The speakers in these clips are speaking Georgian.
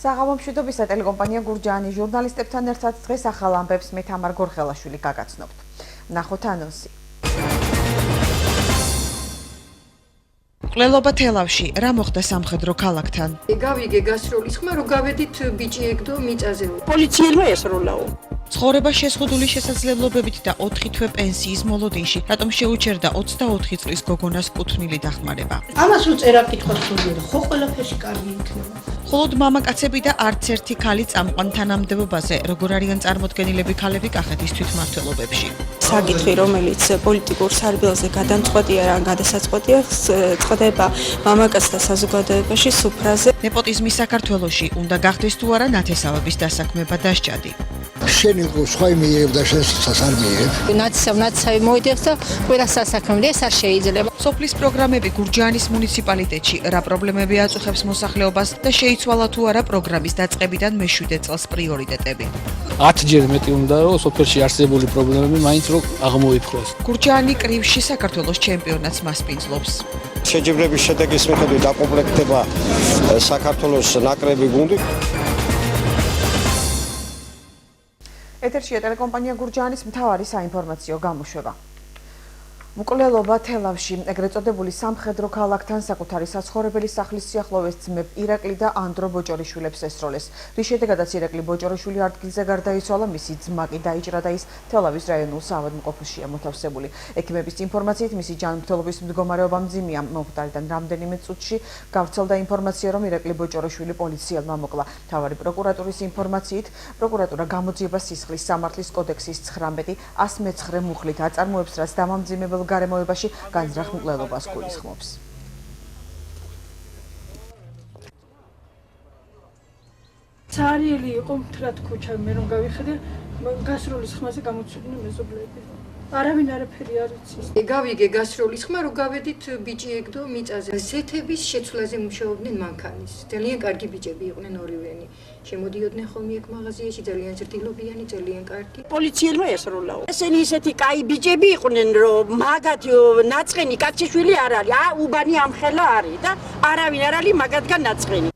საღამო მშვიდობისა ტელეკომპანია გურჯაანი ჟურნალისტებთან ერთად დღეს ახალ ამბებს მე თამარ გორხელაშვილი გაგაცნობთ. ნახოთ ანონსი. ყლელობა თელავში, რა მოხდა სამხედრო ქალაქთან? გავიგე გასროლის ხმა, რომ გავედით ბიჭი ეგდო მიწაზე. პოლიციელმა ესროლაო. ცხოვრება შეზღუდული შესაძლებლობებით და 4 თვე პენსიის მოლოდინში, რატომ შეუჩერდა 24 წლის გოგონას კუთვნილი დახმარება. ამას უწერა კითხვა სურვილი, ხო ყველაფერში კარგი იქნება. მხოლოდ მამაკაცები და არც ერთი ქალი წამყვან თანამდებობაზე, როგორ არიან წარმოდგენილები ქალები კახეთის თვითმმართველობებში. საკითხი, რომელიც პოლიტიკურ სარბიელზე გადამწყვეტია ან გადასაწყვეტია, წდება მამაკაცთა საზოგადოებაში სუფრაზე. ნეპოტიზმი საქართველოში უნდა გახდეს თუ არა ნათესავების დასაქმება დასჭადი. შენ იყო სხვა მიიღებდა შენს არ მიიღებ. ნაცისავი მოიდებს და ყველა სასაქმემდე ეს არ შეიძლება. სოფლის პროგრამები გურჯაანის მუნიციპალიტეტში რა პრობლემები აწუხებს მოსახლეობას და შეიცვალა თუ არა პროგრამის დაწყებიდან მე-7 წელს პრიორიტეტები. 10 ჯერ მეტი უნდა რომ სოფელში არსებული პრობლემები მაინც რომ აღმოიფხვრას. გურჯაანი კრივში საქართველოს ჩემპიონატს მასპინძლობს. შეჯიბრების შედეგის მიხედვით დაკომპლექტდება საქართველოს ნაკრები გუნდი. ეთერშია ტელეკომპანია გურჯაანის მთავარი საინფორმაციო გამოშვება. მკვლელობა თელავში, ეგრეთ წოდებული სამხედრო ქალაქთან საკუთარი საცხოვრებელი სახლის სიახლოვეს ძმებ ირაკლი და ანდრო ბოჭორიშვილებს ესროლეს. რის შედეგადაც ირაკლი ბოჭორიშვილი ადგილზე გარდაიცვალა, მისი ძმა კი დაიჭრა და ის თელავის რაიონულ საავადმყოფოშია მოთავსებული. ექიმების ინფორმაციით მისი ჯანმრთელობის მდგომარეობა მძიმეა. მომხდარიდან რამდენიმე წუთში გავრცელდა ინფორმაცია, რომ ირაკლი ბოჭორიშვილი პოლიციელმა მოკლა. მთავარი პროკურატურის ინფორმაციით, პროკურატურა გამოძიებას სისხლის სამართლის კოდექსის 19-109 მუხლით აწარმოებს, რაც დამამძიმებელ გარემოებაში განზრახ მკვლელობას გულისხმობს. ცარიელი იყო მთლად ქუჩა, მე რომ გავიხედე, გასროლის ხმაზე გამოცუდნენ მეზობლები. არავინ არაფერი არ იცის. გავიგე გასროლის ხმა, რომ გავედით ბიჭი ეგდო მიწაზე. ზეთების შეცვლაზე მუშაობდნენ მანქანის. ძალიან კარგი ბიჭები იყვნენ ორივენი. შემოდიოდნენ ხოლმე ეგ მაღაზიაში, ძალიან ჭრდილობიანი, ძალიან კარგი. პოლიციელმა ესროლაო. ესენი ისეთი კაი ბიჭები იყვნენ, რომ მაგათ ნაწყენი კაციშვილი არ არის. უბანი ამხელა არის და არავინ არ არის მაგათგან ნაწყენი.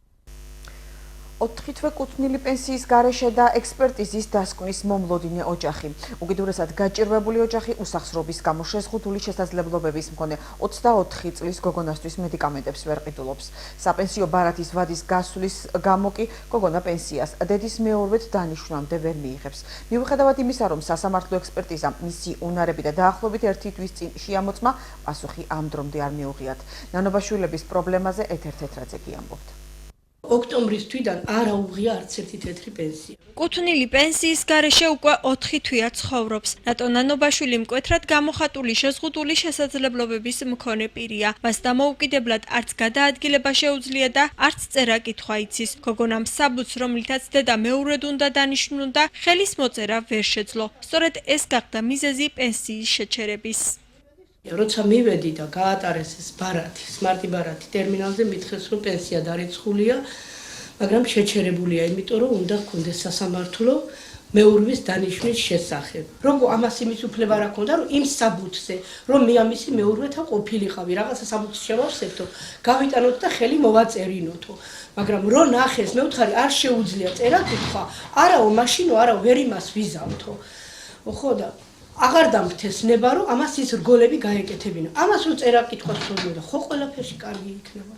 4 თვე კუთვნილი პენსიის გარეშე და ექსპერტიზის დასკვნის მომლოდინე ოჯახი. უკიდურესად გაჭირვებული ოჯახი უსახსრობის გამო შეზღუდული შესაძლებლობების მქონე 24 წლის გოგონასთვის მედიკამენტებს ვერ ყიდულობს. საპენსიო ბარათის ვადის გასვლის გამო კი გოგონა პენსიას დედის მეურვედ დანიშვნამდე ვერ მიიღებს. მიუხედავად იმისა, რომ სასამართლო ექსპერტიზა მისი უნარები და დაახლოებით 1 თვის წინ შეამოწმა, პასუხი ამ დრომდე არ მიუღიათ. ნანობაშვილების პრობლემაზე ეთერ თეთრაძე გიამბობთ. ოქტომბრის თვიდან არ აუღია არც ერთი თეთრი პენსია. კუთვნილი პენსიის გარეშე უკვე 4 თვეა ცხოვრობს. რატო ნანობაშვილი მკვეთრად გამოხატული შეზღუდული შესაძლებლობების მქონე პირია. მას დამოუკიდებლად არც გადაადგილება შეუძლია და არც წერა-კითხვა იცის. გოგონამ საბუთს, რომლითაც დედა მეურვედ უნდა დანიშნულდა, ხელის მოწერა ვერ შეძლო. სწორედ ეს გახდა მიზეზი პენსიის შეჩერების. როცა მივედი და გაატარეს ეს ბარათი, სმარტი ბარათი ტერმინალზე მითხეს, რომ პენსია დარიცხულია, მაგრამ შეჩერებულია, იმიტომ რომ უნდა გქონდეს სასამართლო მეურვის დანიშვნის შესახებ. რომ ამას იმის უფლება რა ქონდა, რომ იმ საბუთზე, რომ მე ამისი მეურვეთა ყოფილიყავი, რაღაცა საბუთს შევავსებთო, გავიტანოთ და ხელი მოვაწერინოთო. მაგრამ რო ნახეს, მე ვთხარი, არ შეუძლია წერა-კითხვა, არაო მაშინო, არაო ვერ იმას ვიზავთო. ხო და აღარ დამთეს ნება, რომ ამას ის რგოლები გაეკეთებინა. ამას უწერა კითხვა სურვილი, ხო ყველაფერში კარგი იქნება.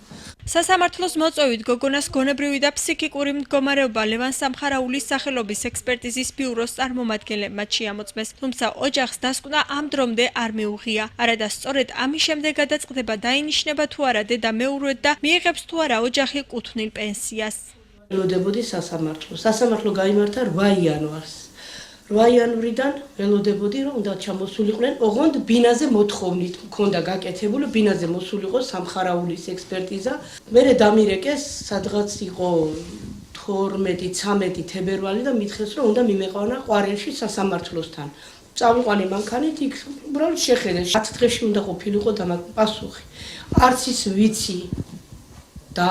სასამართლოს მოწვევით გოგონას გონებრივი და ფსიქიკური მდგომარეობა ლევან სამხარაულის სახელობის ექსპერტიზის ბიუროს წარმომადგენლებმა შეამოწმეს, თუმცა ოჯახს დასკვნა ამ დრომდე არ მიუღია. არადა სწორედ ამის შემდეგ გადაწყდება დაინიშნება თუ არა დედა მეურვედ და მიიღებს თუ არა ოჯახი კუთვნილ პენსიას. ველოდებოდი სასამართლო. სასამართლო გაიმართა 8 იანვარს. 8 იანვრიდან ველოდებოდი, რომ უნდა ჩამოსულიყვნენ, ოღონდ ბინაზე მოთხოვნით მქონდა გაკეთებული, ბინაზე მოსულიყო სამხარაულის ექსპერტიზა. მერე დამირეკეს, სადღაც იყო 12-13 თებერვალი და მითხეს, რომ უნდა მიმეყვანა ყვარელში სასამართლოსთან. წავიყვანე მანქანით, იქ უბრალოდ შეხედე, 10 დღეში უნდა ყოფილიყო პასუხი. არც ის ვიცი და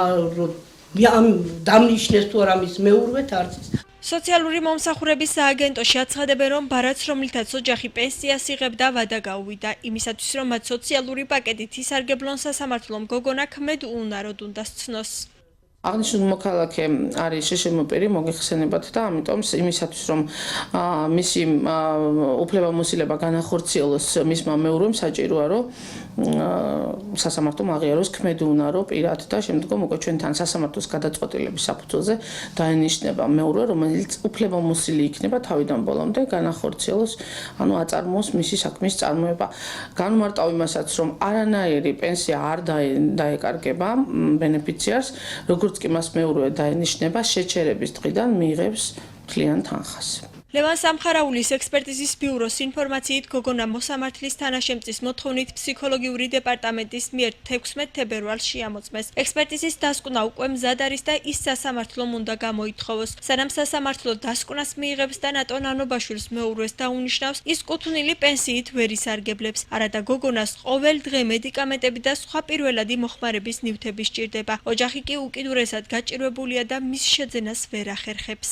დამნიშნეს თუ არა მის მეურვეთ, არც ის. სოციალური მომსახურების სააგენტოში აცხადებენ, რომ ბარათს, რომლითაც ოჯახი პენსიას იღებდა, ვადა გაუვიდა. იმისათვის, რომ მათ სოციალური პაკეტით ისარგებლონ, სასამართლომ გოგონა ქმედ უნაროდ უნდა სცნოს. აღნიშნული მოქალაქე არის შეშლილ პირი მოგეხსენებათ და ამიტომ იმისათვის რომ მისი უფლებამოსილება განახორციელოს მისმა მეურვემ საჭიროა რომ სასამართლომ აღიაროს ქმედუნარო პირად და შემდგომ უკვე ჩვენთან სასამართლოს გადაწყვეტილების საფუძველზე დაენიშნება მეურვე რომელიც უფლებამოსილი იქნება თავიდან ბოლომდე განახორციელოს ანუ აწარმოოს მისი საქმის წარმოება განმარტავ იმასაც რომ არანაირი პენსია არ დაეკარგება ბენეფიციარს როგორც კი მას მეურვე დაენიშნება შეჩერების დღიდან მიიღებს მთლიან თანხას. ლევან სამხარაულის ექსპერტიზის ბიუროს ინფორმაციით გოგონა მოსამართლის თანაშემწის მოთხოვნით ფსიქოლოგიური დეპარტამენტის მიერ 16 თებერვალს შეამოწმეს. ექსპერტიზის დასკვნა უკვე მზად არის და ის სასამართლომ უნდა გამოითხოვოს. სანამ სასამართლო დასკვნას მიიღებს და ნატო ნანობაშვილს მეურვეს დაუნიშნავს, ის კუთვნილი პენსიით ვერ ისარგებლებს. არადა გოგონას ყოველ დღე მედიკამენტები და სხვა პირველადი მოხმარების ნივთები სჭირდება. ოჯახი კი უკიდურესად გაჭირვებულია და მის შეძენას ვერ ახერხებს.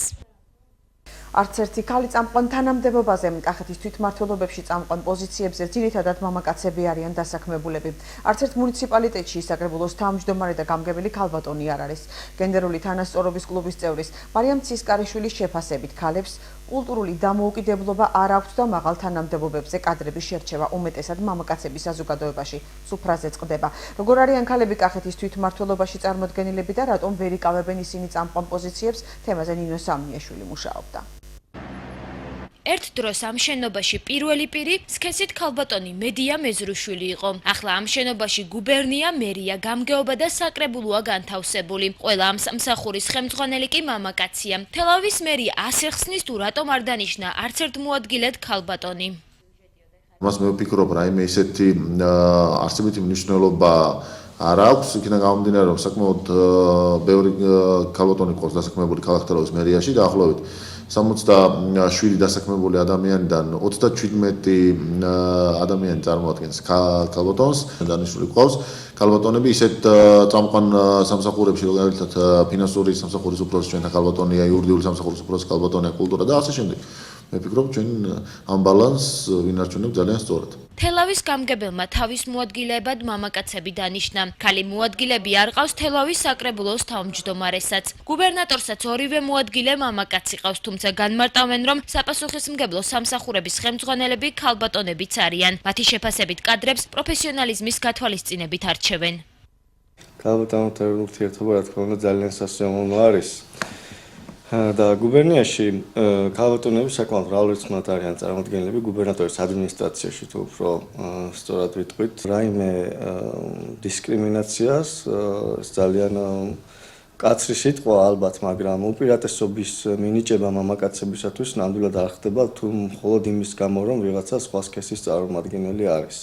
არც ერთი ქალი წამყვან თანამდებობაზე კახეთის თვითმმართველობებში წამყვან პოზიციებზე ძირითადად მამაკაცები არიან დასაქმებულები. არც ერთ მუნიციპალიტეტში ისაკრებულოს თავმჯდომარე და გამგებელი ქალბატონი არ არის. გენდერული თანასწორობის კლუბის წევრის მარიამ ცისკარიშვილის შეფასებით ქალებს კულტურული დამოუკიდებლობა არ აქვთ და მაღალ თანამდებობებზე კადრების შერჩევა უმეტესად მამაკაცების საზოგადოებაში სუფრაზე წყდება. როგორ არიან ქალები კახეთის თვითმმართველობაში წარმოდგენილები და რატომ ვერ იკავებენ ისინი წამყვან პოზიციებს? თემაზე ნინო სამნიაშვილი მუშაობდა. ერთ დროს ამ შენობაში პირველი პირი სქესით ქალბატონი მედია მეზრუშვილი იყო. ახლა ამ შენობაში გუბერნია, მერია, გამგეობა და საკრებულოა განთავსებული. ყველა ამ სამსახურის ხელმძღვანელი კი მამაკაცია. თელავის მერია ასეხსნის თუ რატომ არ დანიშნა არც ერთ მოადგილედ ქალბატონი. მას მე ვფიქრობ, რაიმე ისეთი არსებითი მნიშვნელობა არ აქვს, იქიდან გამომდინარე, რომ საკმაოდ ბევრი ქალბატონი ყავს დასაქმებული ქალაქთელავის მერიაში დაახლოებით 67 დასაქმებული ადამიანიდან 37 ადამიანი წარმოადგენს ქალბატონს, დანიშნული ყავს ქალბატონები ისეთ წამყვან სამსახურებში, როგორიცაც ფინანსური სამსახურის უფროსი ჩვენთან ქალბატონია, იურიდიული სამსახურის უფროსი ქალბატონია, კულტურა და ასე შემდეგ. მე ვფიქრობ, ჩვენ ამ ბალანსს ვინარჩუნებთ ძალიან სწორად. თელავის გამგებელმა თავის მოადგილებად მამაკაცები დანიშნა. ქალი მოადგილები არ ყავს თელავის საკრებულოს თავმჯდომარესაც. გუბერნატორსაც ორივე მოადგილე მამაკაცი ყავს, თუმცა განმარტავენ, რომ საპასუხისმგებლო სამსახურების ხელმძღვანელები ქალბატონებიც არიან. მათი შეფასებით კადრებს პროფესიონალიზმის გათვალისწინებით არჩევენ. ქალბატონთა ურთიერთობა რა თქმა უნდა ძალიან სასიამოვნო არის. და გუბერნიაში ქალბატონები საკმაოდ მრავალრიცხოვანი არიან წარმოდგენილები გუბერნატორის ადმინისტრაციაში თუ უფრო სწორად ვიტყვით. რაიმე დისკრიმინაციას ძალიან კაცრი სიტყვა ალბათ, მაგრამ უპირატესობის მინიჭება მამაკაცებისათვის ნამდვილად არ ხდება თუ მხოლოდ იმის გამო, რომ ვიღაცა სხვა სქესის წარმომადგენელი არის.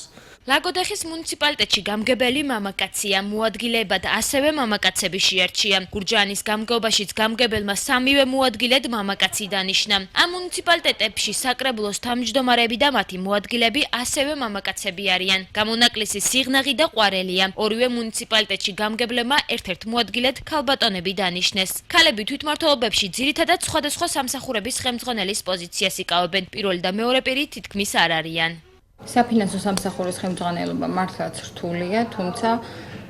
ლაგოდეხის მუნიციპალიტეტში გამგებელი მამაკაცია, მოადგილებად ასევე მამაკაცები შეარჩია. გურჯაანის გამგეობაშიც გამგებელმა სამივე მოადგილედ მამაკაცი დანიშნა. ამ მუნიციპალიტეტებში საკრებულოს თავმჯდომარეები და მათი მოადგილები ასევე მამაკაცები არიან. გამონაკლისი სიღნაღი და ყვარელია. ორივე მუნიციპალიტეტში გამგებლებმა ერთ-ერთ მოადგილედ ქალბატონები დანიშნეს. ქალები თვითმმართველობებში ძირითადად სხვადასხვა სამსახურების ხელმძღვანელის პოზიციას იკავებენ. პირველი და მეორე პირი თითქმის არ არიან. საფინანსო სამსახურის ხელმძღვანელობა მართლაც რთულია, თუმცა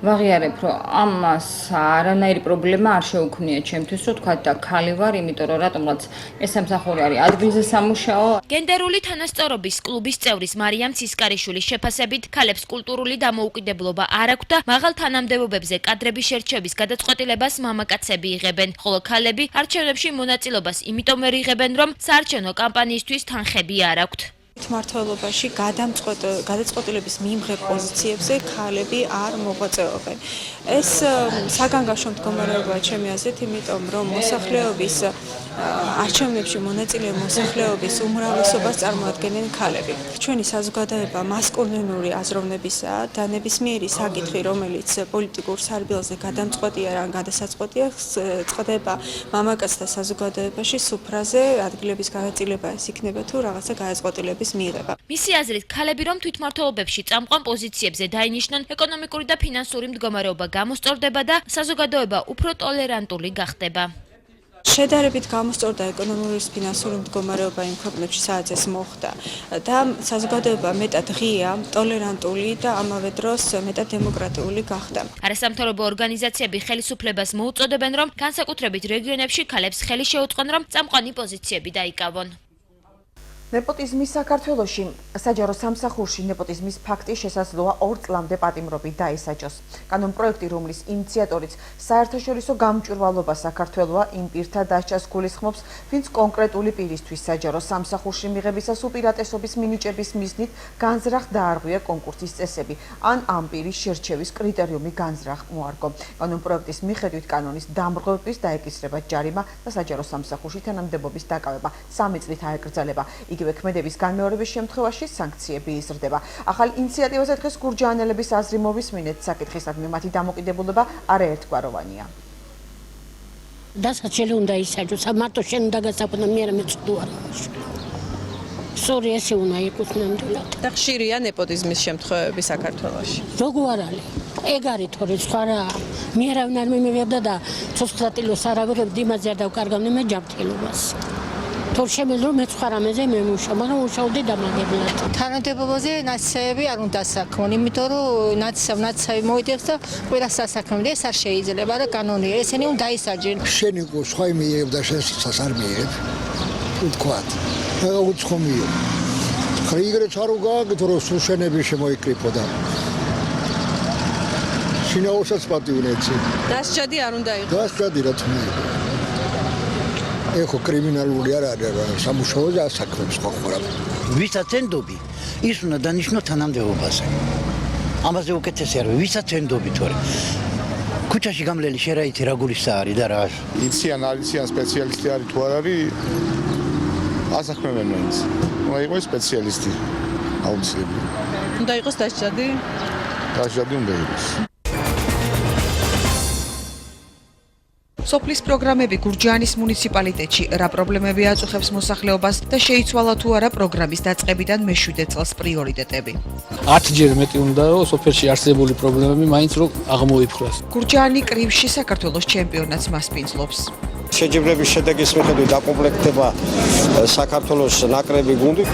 ვაღიარებ, რომ ამას არანაირი პრობლემა არ შეუქმნია ჩემთვის, რომ თქვა და ქალი ვარ, იმიტომ რომ რატომღაც ეს სამსახური არის ადგილზე სამუშაო. გენდერული თანასწორობის კლუბის წევრის მარიამ ცისკარიშვილის შეფასებით, ქალებს კულტურული დამოუკიდებლობა არ აქვთ და მაღალ თანამდებობებზე კადრების შერჩევის გადაწყვეტილებას მამაკაცები იღებენ, ხოლო ქალები არჩევნებში მონაწილეობას იმიტომ ვერ იღებენ, რომ საარჩევნო კამპანიისთვის თანხები არ აქვთ. თვითმმართველობაში გადაწყვეტილების მიმღებ პოზიციებზე ქალები არ მოღვაწეობენ. ეს საგანგაშო მდგომარეობაა ჩემი აზრით, იმიტომ რომ მოსახლეობის არჩევნებში მონაწილე მოსახლეობის უმრავლესობას წარმოადგენენ ქალები. ჩვენი საზოგადოება მასკულინური აზროვნებისაა და ნებისმიერი საკითხი, რომელიც პოლიტიკურ სარბიელზე გადამწყვეტია ან გადასაწყვეტია, წყდება მამაკაცთა საზოგადოებაში სუფრაზე ადგილების განაწილება ეს იქნება თუ რაღაცა გადაწყვეტილების მიიღება. მისი აზრით, ქალები რომ თვითმმართველობებში წამყვან პოზიციებზე დაინიშნონ, ეკონომიკური და ფინანსური მდგომარეობა გამოსწორდება და საზოგადოება უფრო ტოლერანტული გახდება. შედარებით გამოსწორდა ეკონომიკური ფინანსური მდგომარეობა იმ ქვეყნებში, სადაც ეს მოხდა და საზოგადოება მეტად ღია, ტოლერანტული და ამავე დროს მეტად დემოკრატიული გახდა. არასამთავრობო ორგანიზაციები ხელისუფლებას მოუწოდებენ, რომ განსაკუთრებით რეგიონებში ქალებს ხელი შეუწყონ, რომ წამყვანი პოზიციები დაიკავონ. ნეპოტიზმის საქართველოში საჯარო სამსახურში ნეპოტიზმის ფაქტი შესაძლოა 2 წლამდე პატიმრობით დაისაჯოს. კანონპროექტი, რომლის ინიციატორიც საერთაშორისო გამჭვირვალობა საქართველოა იმ პირთა დასჯას გულისხმობს, ვინც კონკრეტული პირისთვის საჯარო სამსახურში მიღებისას უპირატესობის მინიჭების მიზნით განზრახ დაარღვია კონკურსის წესები, ან ამ პირის შერჩევის კრიტერიუმი განზრახ მოარგო. კანონპროექტის მიხედვით კანონის დამრღვევების დაეკისრება ჯარიმა და საჯარო სამსახურში თანამდებობის დაკავება 3 წლით აეკრძალება. იგივე ქმედების განმეორების შემთხვევაში სანქციები იზრდება. ახალ ინიციატივაზე დღეს გურჯაანელების აზრი მოვისმინეთ, საკითხისადმი მათი დამოკიდებულება არაერთგვაროვანია. დასაჩელი უნდა ისაჯოს, მარტო შენ უნდა გასაკვნა, მე არ მეწდო არა. სორი, ესე უნდა იყოს ნამდვილად. და ხშირია ნეპოტიზმის შემთხვევები საქართველოში. როგორ არ არის? ეგ არის თორე სხვა რა. მე არავინ არ მიმიღებდა და ცოცხლატილოს არაგორებ იმაზე არ დავკარგავდი მე ჯანმრთელობას. თორ შემიძლია მე სხვა რამეზე მე მუშაობ, მაგრამ მუშაობდი დამაგებლად. თანამდებობაზე ნაცისები არ უნდა საქმონ, იმიტომ რომ ნაცისები მოიდეს და ყველა სასაქმემდე ეს არ შეიძლება და კანონია. ესენი უნდა დაისაჯენ. შენ იყო სხვა მიიღებ და შენ ცას არ მიიღებ. თქვათ. რა უცხომია. ხრიგრეც არ უგაგდ რომ სულ შენები შემოიკრიფოდა. შინაოსაც პატივნეცი. დასჯადი არ უნდა იყოს. დასჯადი რა თქმა უნდა. ეხო კრიმინალური არ არის სამუშაო და საქმეებს ხოხორა. ვისაც ენდობი, ის უნდა დანიშნო თანამდებობაზე. ამაზე უკეთესი არ ვისაც ენდობი თორე. ქუჩაში გამლელი შერაითი რა გულისა არის და რა. იციან სპეციალისტი არის თუ არ არის? ასახმევენ მაინც. უნდა იყოს სპეციალისტი. აუცილებლად. უნდა იყოს დასჯადი? დასჯადი უნდა იყოს. სოფლის პროგრამები გურჯაანის მუნიციპალიტეტში რა პრობლემები აწუხებს მოსახლეობას და შეიცვალა თუ არა პროგრამის დაწყებიდან მე-7 წელს პრიორიტეტები. 10 ჯერ მეტი უნდა რომ სოფელში არსებული პრობლემები მაინც რომ აღმოიფხვრას. გურჯაანი კრივში საქართველოს ჩემპიონატს მასპინძლობს. შეჯიბრების შედეგის მიხედვით დაკომპლექტდება საქართველოს ნაკრები გუნდი.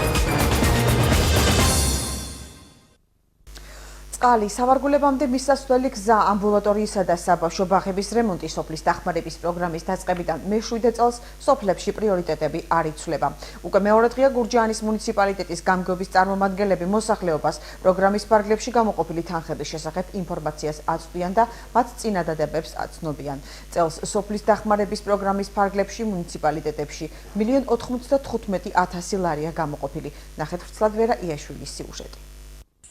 წყალი სავარგულებამდე მისასვლელი გზა ამბულატორიისა და საბავშვო ბაღების რემონტი სოფლის დახმარების პროგრამის დაწყებიდან მე-7 წელს სოფლებში პრიორიტეტები არ იცვლება. უკვე მეორე დღეა გურჯაანის მუნიციპალიტეტის გამგეობის წარმომადგენლები მოსახლეობას პროგრამის ფარგლებში გამოყოფილი თანხების შესახებ ინფორმაციას აწვდიან და მათ წინადადებებს აცნობიან. წელს სოფლის დახმარების პროგრამის ფარგლებში მუნიციპალიტეტებში 1,95,000 ლარია გამოყოფილი. ნახეთ ვრცლად ვერა იაშვილის სიუჟეტი.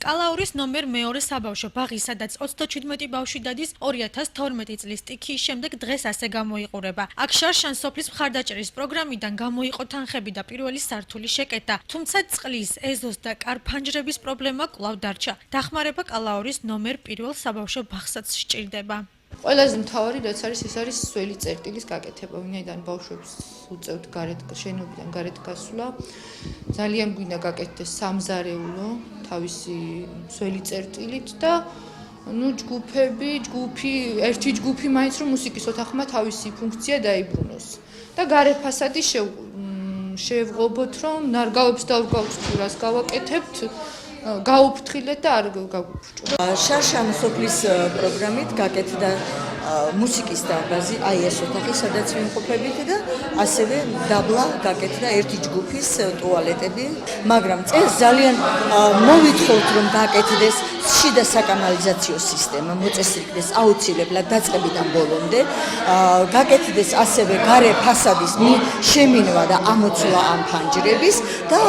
კალაურის ნომერ მეორე საბავშვო ბაღი, სადაც 37 ბავშვი დადის 2012 წლის სტიქიის შემდეგ დღეს ასე გამოიყურება. აქ შარშან სოფლის მხარდაჭერის პროგრამიდან გამოიყო თანხები და პირველი სართული შეკეტა, თუმცა წყლის, ეზოს და კარფანჯრების პრობლემა კვლავ დარჩა. დახმარება კალაურის ნომერ პირველ საბავშვო ბაღსაც სჭირდება. ყველაზე მთავარი რაც არის ეს არის სველი წერტილის გაკეთება, ვინაიდან ბავშვებს უწევთ გარეთ შენობიდან გარეთ გასვლა. ძალიან გვინდა გაკეთდეს სამზარეულო თავისი სველი წერტილით და ერთი ჯგუფი მაინც რომ მუსიკის ოთახმა თავისი ფუნქცია დაიბრუნოს. და გარე ფასადი შევღობოთ რომ ნარგავებს დავგავთ თუ რას გავაკეთებთ. გაუფრთხილეთ და არ გაგუფრჭო. შარშან სოფლის პროგრამით გაკეთდა მუსიკის დარბაზი, აი ეს ოთახი, სადაც ვიმყოფებით და ასევე დაბლა გაკეთდა ერთი ჯგუფის ტუალეტები, მაგრამ წელს ძალიან მოვითხოვთ რომ გაკეთდეს შიდა საკანალიზაციო სისტემა, მოწესრიგდეს აუცილებლად დაწყებიდან ბოლომდე, გაკეთდეს ასევე გარე ფასადის შემინვა და ამოცვლა ამ ფანჯრების და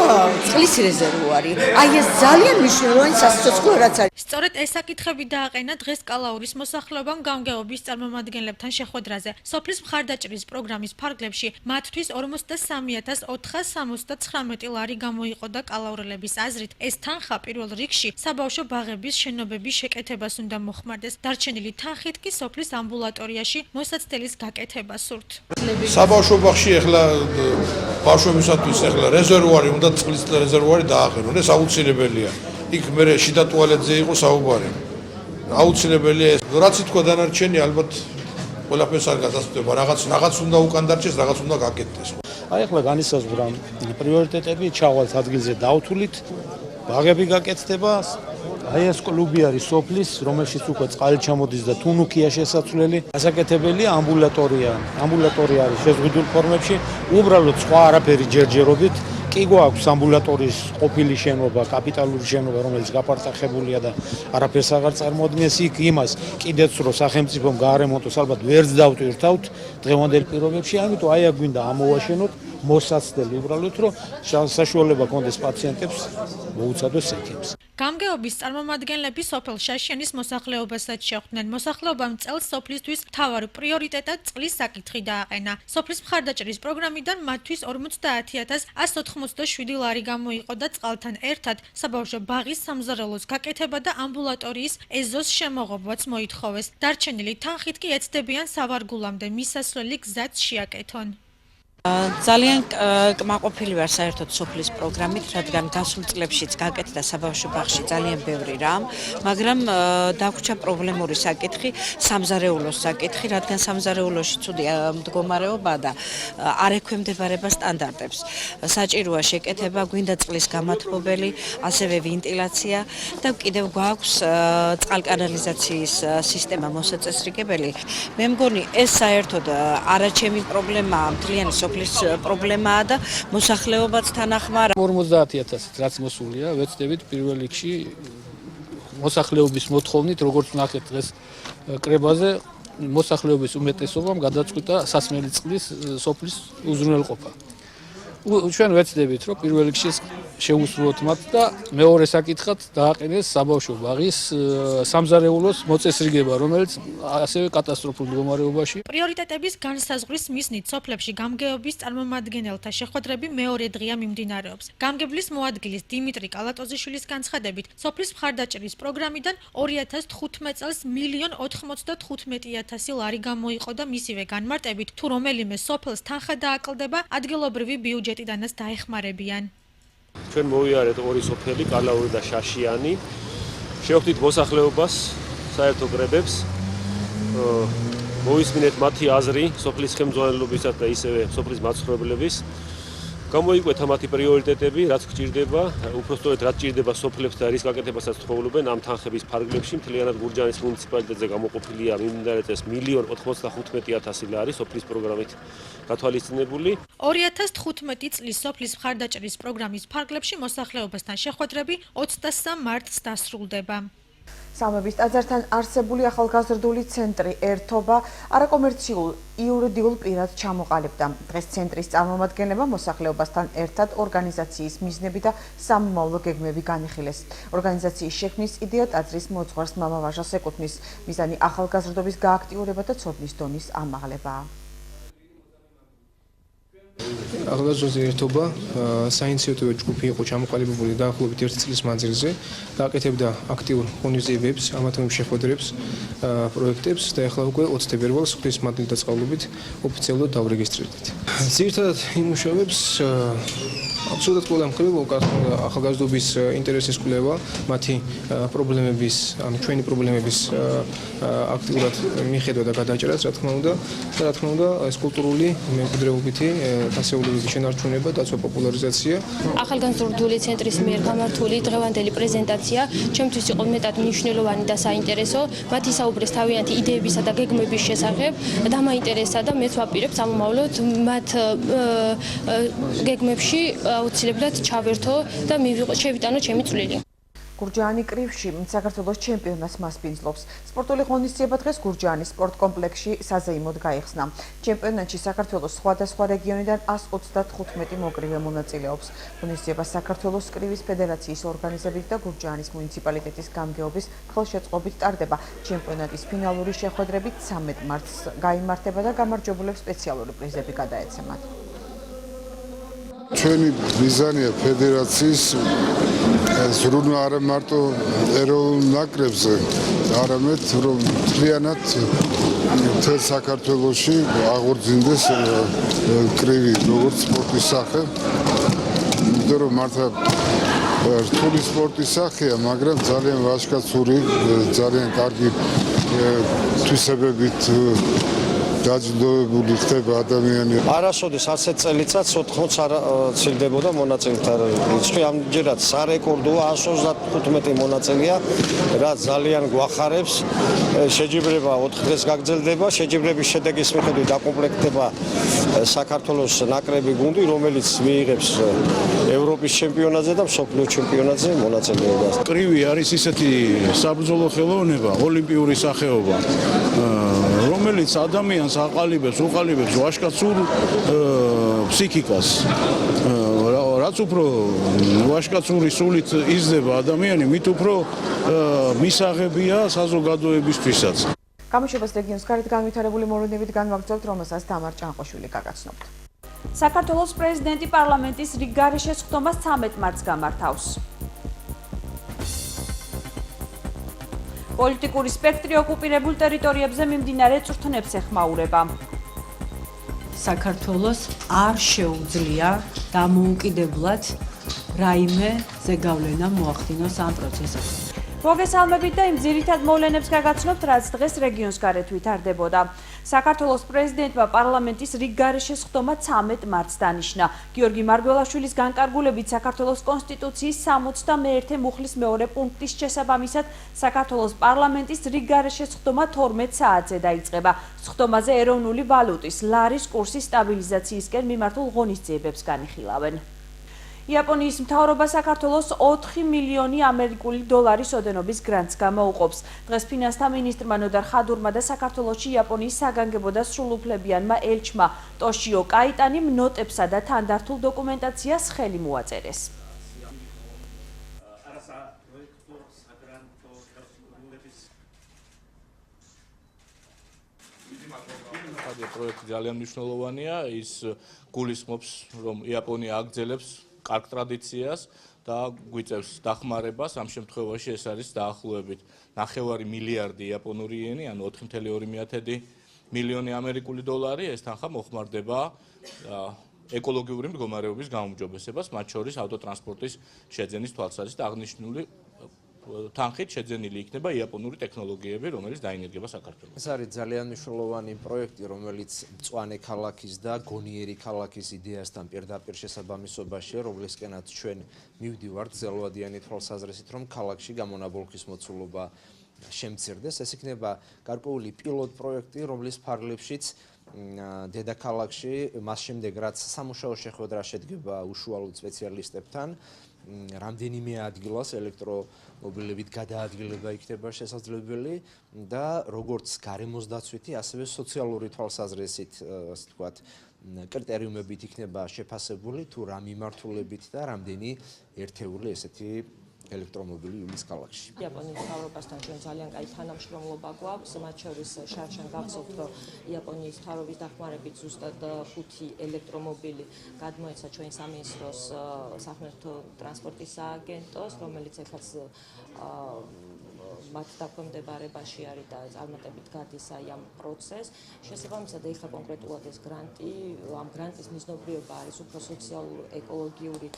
წყლის რეზერვუარი. აი ეს ძალიან მნიშვნელოვანი სასიცოცხლო რაც არის. სწორედ ეს საკითხები დააყენა დღეს კალაურის მოსახლეობამ გამგეობის წარმომადგენლებთან შეხვედრაზე. სოფლის მხარდაჭერის პროგრამის ფარგლებში მათთვის 43,479 ლარი გამოიყო და კალაურელების აზრით ეს თანხა პირველ რიგში საბავშვო ბაღების შენობების შეკეთებას უნდა მოხმარდეს. დარჩენილი თანხით კი სოფლის ამბულატორიაში მოსაცდელის გაკეთება სურთ. საბავშვო ბაღში ახლა ბავშვებისათვის ახლა რეზერვუარი უნდა წყლის რეზერვუარი დააყენონ. ეს აუცილებელია. იქ მე შიდა ტუალეტზე იყო საუბარი. აუცილებელია ეს. რაც ითქვა დანარჩენი ალბათ ყველაფერს არ გასწდება, რაღაც უნდა უკან დარჩეს, რაღაც უნდა გაკეთდეს. აი ახლა განისაზღვრა პრიორიტეტები, ჩავალთ ადგილზე დავთვლით, ბაღები გაკეთდება. აი ეს კლუბი არის სოფლის, რომელშიც უკვე წყალი ჩამოდის და თუნუქია შესაძლებელი. გასაკეთებელია ამბულატორია არის შეზღუდულ ფორმებში, უბრალოდ სხვა არაფერი ჯერჯერობით. კი გვაქვს ამბულატორიის ყოფილი შენობა, კაპიტალური შენობა, რომელიც გაპარტახებულია და არაფერს აღარ წარმოადგენს იქ იმას, კიდეც რომ სახელმწიფომ გაარემონტოს, ალბათ ვერც დავტვირთავთ დღევანდელ პირობებში, ამიტომ აი აქ გვინდა ამოვაშენოთ მოსაცდელი უბრალოდ რომ საშუალება გქონდეს პაციენტებს მოუწადოს ექიმს. გამგეობის წარმომადგენლები სოფელ შაშიანის მოსახლეობასაც შეხვდნენ. მოსახლეობამ წელს სოფლისთვის მთავარი პრიორიტეტად წყლის საკითხი დააყენა. სოფლის მხარდაჭერის პროგრამიდან მათთვის 50187 ლარი გამოიყო და წყალთან ერთად საბავშვო ბაღის სამზარეულოს გაკეთება და ამბულატორიის ეზოს შემოღობაც მოითხოვეს. დარჩენილი თანხით კი ეცდებიან სავარგულამდე მისასვლელი გზაც შეაკეთონ. ძალიან კმაყოფილი ვარ საერთოდ სოფლის პროგრამით, რადგან გასულ წლებშიც გაკეთდა საბავშვო ბაღში ძალიან ბევრი რამ, მაგრამ დაგვრჩა პრობლემური საკითხი, სამზარეულოს საკითხი, რადგან სამზარეულოში ცუდი მდგომარეობა და არ ექვემდებარება სტანდარტებს. საჭიროა შეკეთება, გვინდა წყლის გამათბობელი, ასევე ვენტილაცია და კიდევ გვაქვს წყალკანალიზაციის სისტემა მოსაწესრიგებელი. მე მგონი ეს საერთოდ არაჩემი პრობლემაა, მთლიანი პრობლემაა და მოსახლეობაც თანახმარ 50,000 რაც მოსულია, ვეცდებით პირველ რიგში მოსახლეობის მოთხოვნით, როგორც ნახეთ დღეს კრებაზე, მოსახლეობის უმეტესობამ გადაწყვიტა სასმელი წყლის სოფლის უზრუნველყოფა. ჩვენ ვეცდებით, რომ პირველ რიგში შეუსრულოთ მათ და მეორე საკითხად დააყენეს საბავშვო ბაღის სამზარეულოს მოწესრიგება, რომელიც ასევე კატასტროფულ მდგომარეობაში. პრიორიტეტების განსაზღვრის მიზნით სოფლებში გამგეობის წარმომადგენელთა შეხვედრები მეორე დღეა მიმდინარეობს. გამგებლის მოადგილის დიმიტრი კალატოზიშვილის განცხადებით, სოფლის მხარდაჭერის პროგრამიდან 2015 წელს 1,95,000 ლარი გამოიყო და მისივე განმარტებით, თუ რომელიმე სოფელს თანხა დააკლდება, ადგილობრივი ბიუჯეტიდანაც დაეხმარებიან. ჩვენ მოვიარეთ ორი სოფელი, კალაური და შაშიანი. შევხვდით მოსახლეობას, საერთო კრებებს. მოვისმინეთ მათი აზრი სოფლის ხელმძღვანელობისა და ისევე სოფლის მაცხოვრებლების. გამოიკვეთა მათი პრიორიტეტები, რაც გჭირდება, უпростоეთ რაც გჭირდება სოფლებს და რის გაკეთებასაც თხოვობენ ამ თანხების ფარგლებში. მთლიანად გურჯაანის მუნიციპალიტეტზე გამოყოფილია მიმდინარე წელს 1,95,000 ლარი სოფლის პროგრამით გათვალისწინებული. 2015 წლის სოფლის მხარდაჭერის პროგრამის ფარგლებში მოსახლეობასთან შეხვედრები 23 მარტს დასრულდება. სამების ტაძართან არსებული ახალგაზრდული ცენტრი ერთობა არაკომერციულ იურიდიულ პირად ჩამოყალიბდა. დღეს ცენტრის წარმომადგენლებმა მოსახლეობასთან ერთად ორგანიზაციის მიზნები და სამომავლო გეგმები განიხილეს. ორგანიზაციის შექმნის იდეა ტაძრის მოძღვარს მამავაჟას ეკუთვნის. მიზანი ახალგაზრდობის გააქტიურება და ცოდნის დონის ამაღლებაა. ახალგაზრდული ერთობა საინიციატივო ჯგუფი იყო ჩამოყალიბებული დაახლოებით 1 წლის მანძილზე და აკეთებდა აქტიურ ღონისძიებებს, ამათგან შეხვედრებს, პროექტებს და ახლა უკვე 20 თებერვალს ღვთისმადლით და წყალობით ოფიციალურად დავრეგისტრირდით. ძირითადად იმუშავებს აბსოლუტურად ყველა მხრივ ახალგაზრდობის ინტერესის კვლევა, მათი პრობლემების, ანუ ჩვენი პრობლემების აქტიურად მიხედვა და გადაჭრას, რა თქმა უნდა, და რა თქმა უნდა, ეს კულტურული მემკვიდრეობითი ფასეულობითი შენარჩუნება, დაცვა, პოპულარიზაცია. ახალგაზრდული ცენტრის მიერ გამართული დღევანდელი პრეზენტაცია ჩემთვის იყო მეტად მნიშვნელოვანი და საინტერესო. მათ ისაუბრეს თავიანთი იდეებისა და გეგმების შესახებ. დამაინტერესა და მეც ვაპირებ სამომავლოდ მათ გეგმებში აუცილებლად ჩავერთო და შევიტანო ჩემი წვლილი. გურჯაანი კრივში საქართველოს ჩემპიონატს მასპინძლობს. სპორტული ღონისძიება დღეს გურჯაანის სპორტ კომპლექსში საზეიმოდ გაიხსნა. ჩემპიონატში საქართველოს სხვადასხვა რეგიონიდან 135 მოკრივე მონაწილეობს. ღონისძიება საქართველოს კრივის ფედერაციის ორგანიზებით და გურჯაანის მუნიციპალიტეტის გამგეობის ხელშეწყობით ტარდება. ჩემპიონატის ფინალური შეხვედრები 13 მარტს გაიმართება და გამარჯვებულებს სპეციალური პრიზები გადაეცემათ. ჩვენი მიზანია ფედერაციის ზრუნვა არა მარტო ეროვნულ ნაკრებზე, არამედ რომ მთლიანად მთელ საქართველოში აღორძინდეს კრივი როგორც სპორტის სახე. იმიტომ რომ მართლა რთული სპორტის სახეა, მაგრამ ძალიან ვაჟკაცური, ძალიან კარგი თვისებებით დაჯილდოებული ხდება ადამიანი. არასოდეს ასეთ წელიწადს 80 არ ცილდებოდა მონაწილეთა რიცხვი. ამჯერად სარეკორდოა 135 მონაწილეა, რაც ძალიან გვახარებს. შეჯიბრება 4 დღეს გაგრძელდება. შეჯიბრების შედეგის მიხედვით დაკომპლექტდება საქართველოს ნაკრები გუნდი, რომელიც მიიღებს ევროპის ჩემპიონატზე და მსოფლიო ჩემპიონატზე მონაწილეობას. კრივი არის ისეთი საბრძოლო ხელოვნება, ოლიმპიური სახეობა, რომელიც ადამიანს აყალიბებს, უყალიბებს ვაჟკაცურ ფსიქიკას. რაც უფრო ვაჟკაცური სულით იზრდება ადამიანი, მით უფრო მისაღებია საზოგადოებისთვისაც. გამოშვებას რეგიონის გარეთ განვითარებული მოვლენებით განვაგრძობთ, რომელსაც თამარ ჭანყოშვილი გაგაცნობთ. საქართველოს პრეზიდენტი პარლამენტის რიგ გარეშეცდომას 13 მარტს გამართავს. პოლიტიკური სპექტრი ოკუპირებულ ტერიტორიებზე მიმდინარე წვრთნებს ეხმაურება. საქართველოს არ შეუძლია დამოუკიდებლად რაიმე ზეგავლენა მოახდინოს ამ პროცესზე. მოგესალმებით და იმ ძირითად მოვლენებს გაგაცნობთ, რაც დღეს რეგიონს გარეთ ვითარდებოდა. საქართველოს პრეზიდენტმა პარლამენტის რიგ გარეშეცდომა 13 მარტს დანიშნა. გიორგი მარგველაშვილის განკარგულებით საქართველოს კონსტიტუციის 61 მუხლის მეორე პუნქტის შესაბამისად საქართველოს პარლამენტის რიგ გარეშეცდომა 12 საათზე დაიწყება. სხდომაზე ეროვნული ვალუტის ლარის კურსის სტაბილიზაციისკენ მიმართულ ღონისძიებებს განიხილავენ. იაპონიის მთავრობა საქართველოს 4 მილიონი ამერიკული დოლარის ოდენობის გრანტს გამოუყოფს. დღეს ფინანსთა მინისტრმა ნოდარ ხადურმა და საქართველოში იაპონიის საგანგებო და სრულუფლებიანმა ელჩმა ტოშიო კაიტანიმ ნოტებსა და თანდართულ დოკუმენტაციას ხელი მოაწერეს. პროექტი ძალიან მნიშვნელოვანია, ის გულისხმობს, რომ იაპონია აგრძელებს კარგ ტრადიციას და გვიწევს დახმარებას. ამ შემთხვევაში ეს არის დაახლოებით 9 მილიარდი იაპონური იენი, ანუ 4.2 მილიონი ამერიკული დოლარი. ეს თანხა მოხმარდება ეკოლოგიური მდგომარეობის გაუმჯობესებას, მათ შორის ავტოტრანსპორტის შეძენის თვალსაზრისით აღნიშნული თანხით შეძენილი იქნება იაპონური ტექნოლოგიები, რომელიც დაინერგება საქართველოს. ეს არის ძალიან მნიშვნელოვანი პროექტი, რომელიც მწვანე ქალაქის და გონიერი ქალაქის იდეასთან პირდაპირ შესაბამისობაშია, რომლისკენაც ჩვენ მივდივართ გრძელვადიანი თვალსაზრისით, რომ ქალაქში გამონაბოლქვის მოცულობა შემცირდეს. ეს იქნება გარკვეული პილოტ პროექტი, რომლის ფარგლებშიც დედაქალაქში, მას შემდეგ რაც სამუშაო შეხვედრა შედგება უშუალოდ სპეციალისტებთან, რამდენიმე ადგილას ელექტრომობილებით გადაადგილება იქნება შესაძლებელი და როგორც გარემოს დაცვითი, ასევე სოციალური თვალსაზრისით, ასე ვთქვათ, კრიტერიუმებით იქნება შეფასებული თუ რა მიმართულებით და რამდენი ერთეული ესეთი ელექტრომობილი იulis ქალაქში. იაპონიის მთავრობასთან ჩვენ ძალიან კაი თანამშრომლობა გვაქვს, მათ შორის შარშან გახსოვთ, რომ იაპონიის მთავრობის დახმარებით ზუსტად 5 ელექტრომობილი გადმოეცა ჩვენ სამინისტროს სახმელეთო ტრანსპორტის სააგენტოს, რომელიც ეხაც მათ დაქვემდებარებაში არის და წარმატებით გადის აი ამ პროცესს. შესაბამისად, ეხლა კონკრეტულად ეს გრანტი, ამ გრანტის მიზნობრიობა არის უფრო სოციალურ-ეკოლოგიური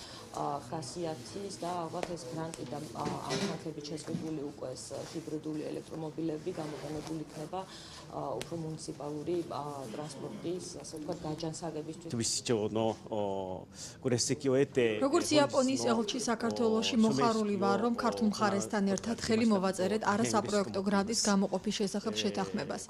ხასიათის და ალბათ ეს გრანტი და ამ თანხებით შესყიდული უკვე ეს ჰიბრიდული ელექტრომობილები გამოყენებული იქნება უფრო მუნიციპალური ტრანსპორტის, ასე ვთქვათ, გაჯანსაღებისთვის. როგორც იაპონიის ელჩი საქართველოში მოხარული ვარ, რომ ქართულ მხარესთან ერთად ხელი მოვაწერეთ არასაპროექტო გრანტის გამოყოფის შესახებ შეთანხმებას.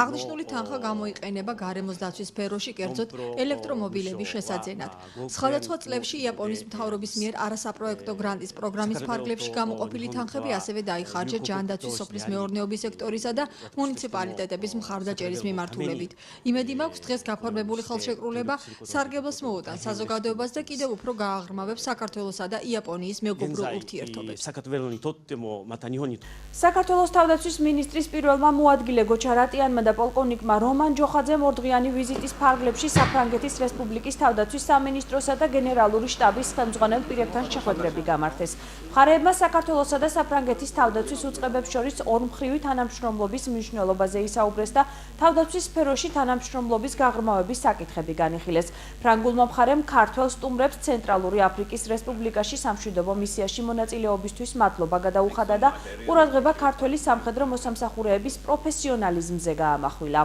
აღნიშნული თანხა გამოიყენება გარემოს დაცვის სფეროში, კერძოდ ელექტრომობილების შესაძენად. სხვადასხვა წლებში იაპონიის მთავრობის მიერ არასაპროექტო გრანტის პროგრამის ფარგლებში გამოყოფილი თანხები ასევე დაიხარჯა ჯანდაცვის სოფლის მეურნეობის სექტორისა და მუნიციპალიტეტების მხარდაჭერის მიმართულებით. იმედი მაქვს, დღეს გაფორმებული ხელშეკრულება სარგებლოს მოუტანს საზოგადოებას და კიდევ უფრო გააღრმავებს საქართველოსა და იაპონიის მეგობრულ ურთიერთობებს. საქართველოს თავდაცვის მინისტრის პირველმა მოადგილე გოჩარატიანმა და პოლკოვნიკმა რომან ჯოხაძემ ორდღიანი ვიზიტის ფარგლებში საფრანგეთის რესპუბლიკის თავდაცვის სამინისტროსა და გენერალური შტაბის ხელმძღვანელ პირებთან შეხვედრები გამართეს. მხარეებმა საქართველოსა და საფრანგეთის თავდაცვის უწყებებს შორის ორმხრივი თანამშრომლობის მნიშვნელობაზე ისაუბრეს და თავდაცვის სფეროში თანამშრომლობის გაღრმავების საკითხები განიხილეს. ფრანგულმა მხარემ ქართველ სტუმრებს ცენტრალური აფრიკის რესპუბლიკაში სამშვიდობო მისიაში მონაწილეობისთვის მადლობა გადაუხადა და ყურადღება ქართველი სამხედრო მოსამსახურეების პროფესიონალიზმზე გაამახვილა.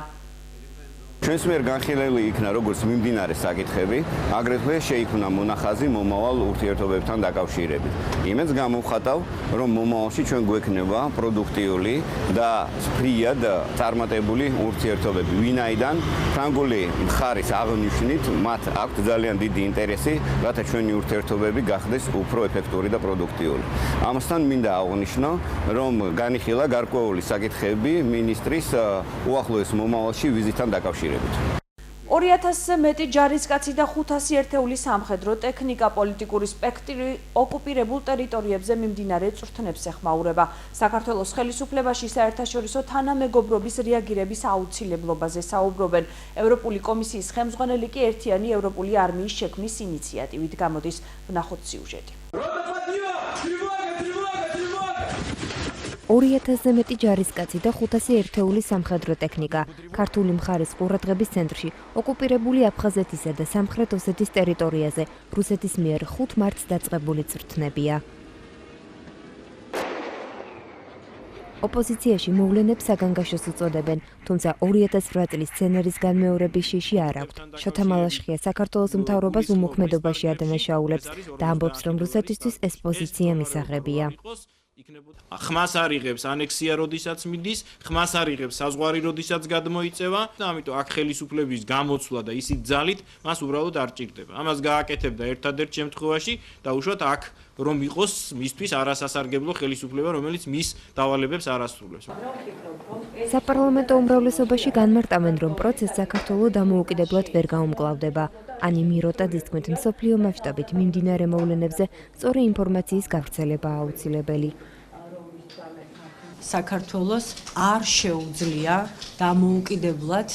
ჩვენს მიერ განხილული იქნა როგორც მიმდინარე საკითხები, აგრეთვე შეიქმნა მონახაზი მომავალ ურთიერთობებთან დაკავშირებით. იმედს გამოვხატავ, რომ მომავალში ჩვენ გვექნება პროდუქტიული და სფრიად წარმატებული ურთიერთობები. ვინაიდან ფრანგული მხარის აღნიშვნით მათ აქვთ ძალიან დიდი ინტერესი, რათა ჩვენი ურთიერთობები გახდეს უფრო ეფექტური და პროდუქტიული. ამასთან მინდა აღვნიშნო, რომ განიხილა გარკვეული საკითხები მინისტრის უახლოეს მომავალში ვიზიტთან დაკავშირებით. 2000-ზე მეტი ჯარისკაცი და 500 ერთეული სამხედრო ტექნიკა პოლიტიკური სპექტრი ოკუპირებულ ტერიტორიებზე მიმდინარე წვრთნებს ეხმაურება. საქართველოს ხელისუფლებაში საერთაშორისო თანამეგობრობის რეაგირების აუცილებლობაზე საუბრობენ. ევროპული კომისიის ხელმძღვანელი კი ერთიანი ევროპული არმიის შექმნის ინიციატივით გამოდის. ვნახოთ სიუჟეტი. 2000-ზე მეტი ჯარისკაცი და 500 ერთეული სამხედრო ტექნიკა ქართული მხარის ყურადღების ცენტრში ოკუპირებული აფხაზეთისა და სამხრეთ ოსეთის ტერიტორიაზე რუსეთის მიერ 5 მარტს დაწყებული წვრთნებია. ოპოზიციაში მოვლენებს საგანგაშოს უწოდებენ, თუმცა 2008 წლის სცენარის განმეორების შიში არ აქვთ. შოთა მალაშხია საქართველოს მთავრობას უმოქმედობაში ადანაშაულებს და ამბობს, რომ რუსეთისთვის ეს პოზიცია მისაღებია. ხმას არიღებს ანექსია როდესაც მიდის, ხმას არიღებს საზღვარი როდესაც გადმოიწევა და ამიტომ აქ ხელისუფლების გამოცვლა და ისიც ძალით მას უბრალოდ არ ჭირდება. ამას გააკეთებდა ერთადერთ შემთხვევაში და უშუალოდ აქ რომ იყოს მისთვის არასასარგებლო ხელისუფლება, რომელიც მის დავალებებს არ ასრულებს. საპარლამენტო უმრავლესობაში განმარტავენ, რომ პროცესს საქართველოს დამოუკიდებლად ვერ გაუმკლავდება. ანი მიროტაძის თქმით, მსოფლიო მასშტაბით მიმდინარე მოვლენებზე სწორი ინფორმაციის გავრცელება აუცილებელი. საქართველოს არ შეუძლია დამოუკიდებლად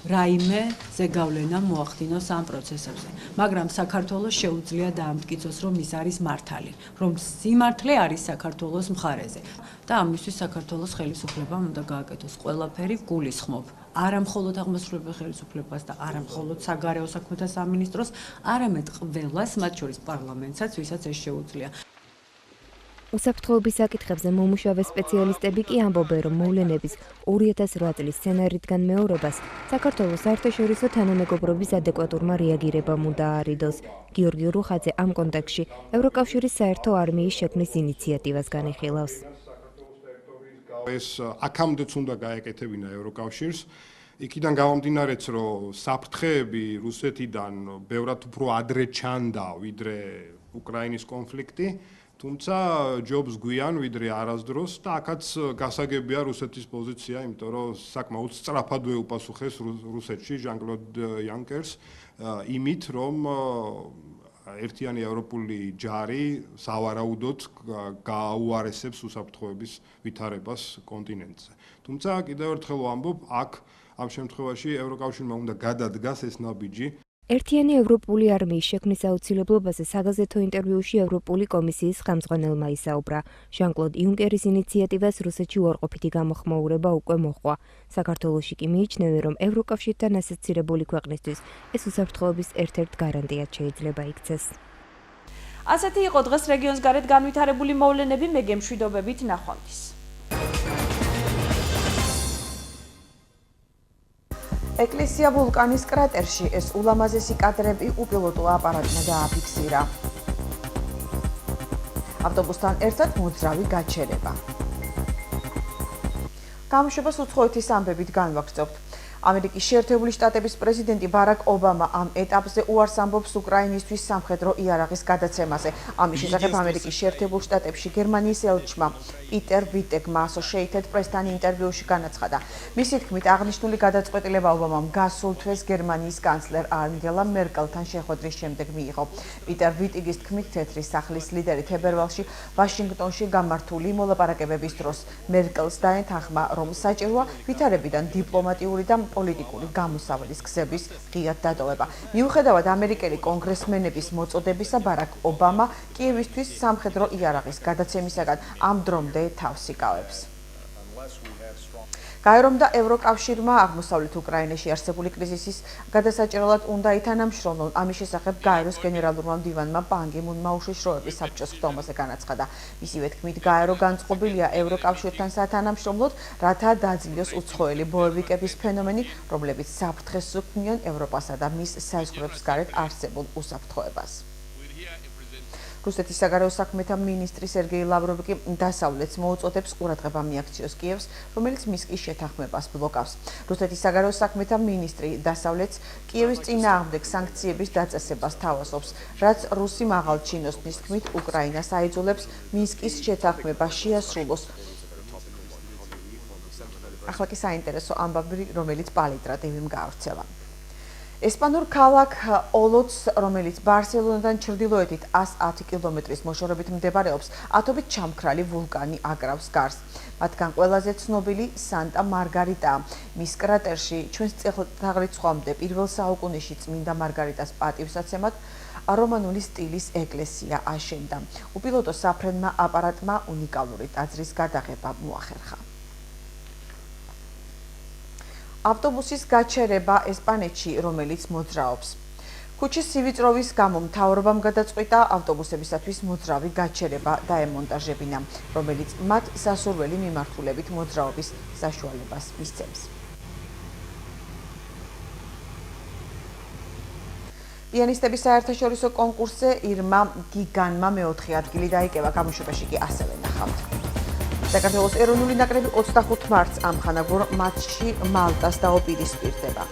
რაიმე ზეგავლენა მოახდინოს ამ პროცესებზე. მაგრამ საქართველოს შეუძლია დაამტკიცოს, რომ ის არის მართალი, რომ სიმართლე არის საქართველოს მხარეზე. და ამისთვის საქართველოს ხელისუფლებამ უნდა გააკეთოს ყველაფერი გულისხმობ. არა მხოლოდ აღმასრულებელ ხელისუფლებას და არა მხოლოდ საგარეო საქმეთა სამინისტროს, არამედ ყველას, მათ შორის პარლამენტსაც, ვისაც ეს შეუძლია. უსაფრთხოების საკითხებზე მომუშავე სპეციალისტები კი ამბობენ, რომ მოვლენების 2008 წლის სცენარით განმეორებას საქართველოს საერთაშორისო თანამეგობრობის ადეკვატურმა რეაგირებამ უნდა აარიდოს. გიორგი რუხაძე ამ კონტექსტში ევროკავშირის საერთო არმიის შექმნის ინიციატივას განიხილავს. ეს აქამდეც უნდა გაეკეთებინა ევროკავშირს. იქიდან გამომდინარეც, რომ საფრთხეები რუსეთიდან ბევრად უფრო ადრე ჩანდა, ვიდრე უკრაინის კონფლიქტი. თუმცა ჯობს გვიან ვიდრე არასდროს და აქაც გასაგებია რუსეთის პოზიცია, იმიტომ რომ საკმაოდ სწრაფადვე უპასუხეს რუსეთში ჟან-კლოდ იუნკერს იმით, რომ ერთიანი ევროპული ჯარი სავარაუდოდ გააუარესებს უსაფრთხოების ვითარებას კონტინენტზე. თუმცა კიდევ ერთხელ ვამბობ, აქ ამ შემთხვევაში ევროკავშირმა უნდა გადადგას ეს ნაბიჯი. ერთიანი ევროპული არმიის შექმნის აუცილებლობაზე საგაზეთო ინტერვიუში ევროპული კომისიის ხელმძღვანელმა ისაუბრა. ჟან-კლოდ იუნკერის ინიციატივას რუსეთში უარყოფითი გამოხმაურება უკვე მოჰყვა. საქართველოში კი მიიჩნევენ, რომ ევროკავშირთან ასოცირებული ქვეყნისთვის ეს უსაფრთხოების ერთ-ერთ გარანტიად შეიძლება იქცეს. ასეთი იყო დღეს რეგიონს გარეთ განვითარებული მოვლენები, მე გემშვიდობებით ნახვამდის. ეკლესია ვულკანის კრატერში ეს ულამაზესი კადრები უპილოტო აპარატმა დააფიქსირა. ავტობუსთან ერთად მოძრავი გაჩერება. გამოშვებას უცხოეთის ამბებით განვაგრძობთ. ამერიკის შეერთებული შტატების პრეზიდენტი ბარაკ ობამა ამ ეტაპზე უარს ამბობს უკრაინისთვის სამხედრო იარაღის გადაცემაზე. ამის შესახებ ამერიკის შეერთებულ შტატებში გერმანიის ელჩმა პიტერ ვიტეგმა Associated Press-თან ინტერვიუში განაცხადა. მისი თქმით, აღნიშნული გადაწყვეტილება ობამამ გასულ თვეს გერმანიის კანცლერ ანგელა მერკელთან შეხვედრის შემდეგ მიიღო. პიტერ ვიტიგის თქმით, თეთრი სახლის ლიდერი თებერვალში ვაშინგტონში გამართული მოლაპარაკებების დროს მერკელს დაეთანხმა, რომ საჭიროა ვითარებიდან დიპლომატიური და პოლიტიკური გამოსავლის გზების ღიად დატოვება. მიუხედავად ამერიკელი კონგრესმენების მოწოდებისა, ბარაკ ობამა კიევისთვის სამხედრო იარაღის გადაცემისაგან ამ დრომდე თავს იკავებს. გაერომდა ევროკავშირმა აღმოსავლეთ უკრაინაში არსებული კრიზისის გადასაჭრელად უნდა ითანამშრომლონ. ამის შესახებ გაეროს გენერალურმა მდივანმა პან კი მუნმა უშიშროების საბჭოს ხდომაზე განაცხადა. მისივე თქმით, გაერო განწყობილია ევროკავშირთან სათანამშრომლოდ, რათა დაძლიოს უცხოელი ბოევიკების ფენომენი, რომლებიც საფრთხეს უქმნიან ევროპასა და მის საზღვრებს გარეთ არსებულ უსაფრთხოებას. რუსეთის საგარეო საქმეთა მინისტრი სერგეი ლავროვი კი დასავლეთს მოუწოდებს ყურადღება მიაქციოს კიევს, რომელიც მისკის შეთანხმებას ბლოკავს. რუსეთის საგარეო საქმეთა მინისტრი დასავლეთს კიევის წინააღმდეგ სანქციების დაწესებას თავაზობს, რაც რუსი მაღალჩინოსნის თქმით უკრაინას აიძულებს მისკის შეთანხმება შეასრულოს. ახლა კი საინტერესო ამბავი, რომელიც პალიტრატივიმ გაავრცელა. ესპანურ ქალაქ ოლოცს, რომელიც ბარსელონიდან ჩრდილოეთით 110 კილომეტრის მოშორებით მდებარეობს, ათობით ჩამქრალი ვულკანი აკრავს გარს. მათგან ყველაზე ცნობილი სანტა მარგარიტაა. მის კრატერში ჩვენს წელთაღრიცხვამდე პირველ საუკუნეში წმინდა მარგარიტას პატივსაცემად რომანული სტილის ეკლესია აშენდა. უპილოტო საფრენმა აპარატმა უნიკალური ტაძრის გადაღება მოახერხა. ავტობუსის გაჩერება ესპანეთში, რომელიც მოძრაობს. ქუჩის სივიწროვის გამო მთავრობამ გადაწყვიტა ავტობუსებისათვის მოძრავი გაჩერება დაემონტაჟებინა, რომელიც მათ სასურველი მიმართულებით მოძრაობის საშუალებას მისცემს. პიანისტების საერთაშორისო კონკურსზე ირმა გიგანმა მეოთხე ადგილი დაიკავა, გამოშვებაში კი ასევე ნახავთ. საქართველოს ეროვნული ნაკრები 25 მარტს ამხანაგურ მატჩში მალტას დაუპირისპირდება.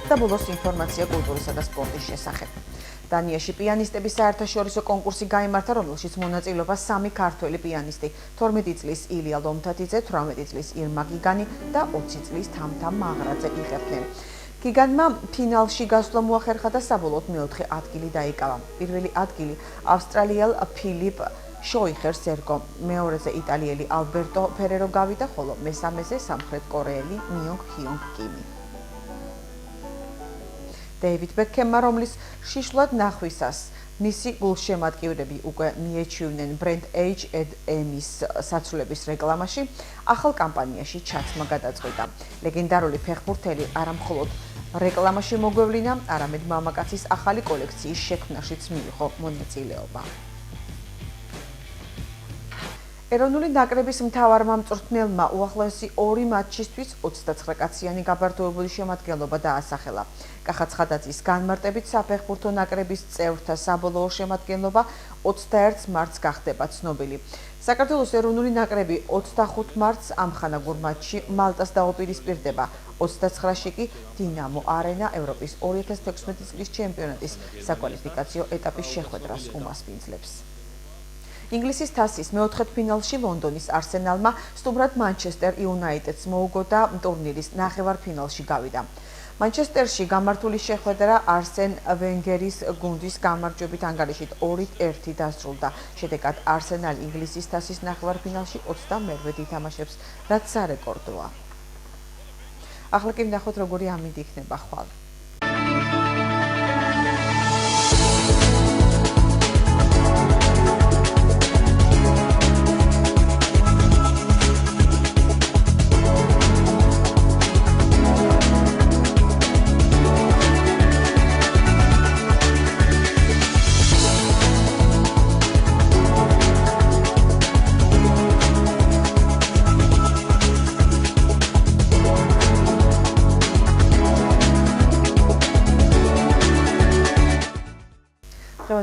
და ბოლოს ინფორმაცია კულტურისა და სპორტის შესახებ. დანიაში პიანისტების საერთაშორისო კონკურსი გაიმართა, რომელშიც მონაწილეობა 3 ქართველი პიანისტი: 12 წლის ილია ლომთათიძე, 18 წლის ირმა გიგანი და 20 წლის თამთა მაღრაძე იღებდნენ. გიგანმა ფინალში გასვლა მოახერხა და საბოლოოდ მეოთხე ადგილი დაიკავა. პირველი ადგილი ავსტრალიელ ფილიპ შოიხერს ერგო, მეორეზე იტალიელი ალბერტო ფერერო გავიდა, ხოლო მესამეზე სამხრეთ კორეელი მიონგ ჰიონგ კიმი. დეივიდ ბეკჰემმა, რომლის შიშვლად ნახვისას მისი გულშემატკივრები უკვე მიეჩვივნენ ბრენდ H&M-ის საცვლების რეკლამაში, ახალ კამპანიაში ჩაცმა გადაწყვიტა. ლეგენდარული ფეხბურთელი არა მხოლოდ რეკლამაში მოგვევლინა, არამედ მამაკაცის ახალი კოლექციის შექმნაშიც მიიღო მონაწილეობა. ეროვნული ნაკრების მთავარმა მწვრთნელმა უახლოესი 2 მატჩისთვის 29 კაციანი გაბარდოებული შემადგენლობა დაასახელა. კახა ცხადაძის განმარტებით საფეხბურთო ნაკრების წევრთა საბოლოო შემადგენლობა 21 მარტს გახდება ცნობილი. საქართველოს ეროვნული ნაკრები 25 მარტს ამხანაგურ მატჩში მალტას დაუპირისპირდება. 29-ში კი დინამო არენა ევროპის 2016 წლის ჩემპიონატის საკვალიფიკაციო ეტაპის შეხვედრას უმასპინძლებს. ინგლისის თასის მეოთხედფინალში ლონდონის არსენალმა სტუმრად მანჩესტერ იუნაიტედს მოუგო და ტურნირის ნახევარფინალში გავიდა. მანჩესტერში გამართული შეხვედრა არსენ ვენგერის გუნდის გამარჯვებით ანგარიშით 2-1 დასრულდა. შედეგად არსენალი ინგლისის თასის ნახევარფინალში 28 ითამაშებს, რაც სარეკორდოა. ახლა კი ვნახოთ როგორი ამინდი იქნება ხვალ.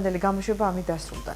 დღევანდელი გამოშვება ამით დასრულდა.